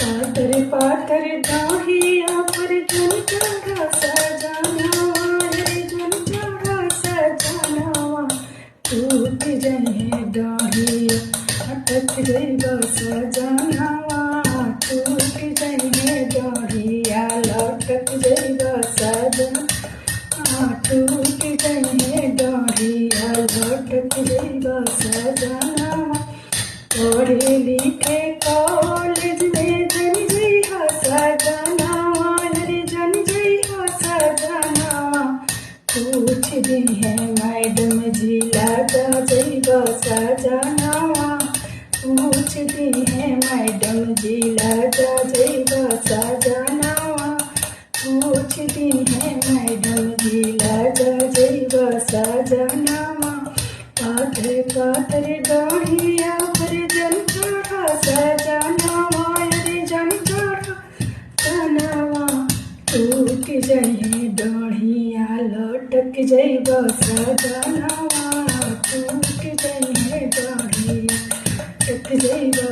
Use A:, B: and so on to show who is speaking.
A: पातर पातर डाहिया पर जन चढ़ा सजनवा रे जन चढ़ा सजनवा टूट जाए डाहिया अटक जाइबा सजनवा टूट जाए डाहिया लटक जाइबा सजनवा टूट जाए डाहिया लटक जाइबा सजनवा पढ़े लिखे कॉलेज में जन जइहा सजनवा रे जन जइहा सजनवा पूछ दी है मैडम जी लगा जइबा सजनवा पूछ दी है मैडम जी लगा जइबा सजनवा पूछ दी है मैडम जी लगा जइबा सजनवा पातर पातर डाहिया पर जन चढ़ा सजनवा रे जन चढ़ा सजनवा टूट जाए डाहिया लटक जाइबा सजनवा टूट जाए डाहिया लटक जाइबा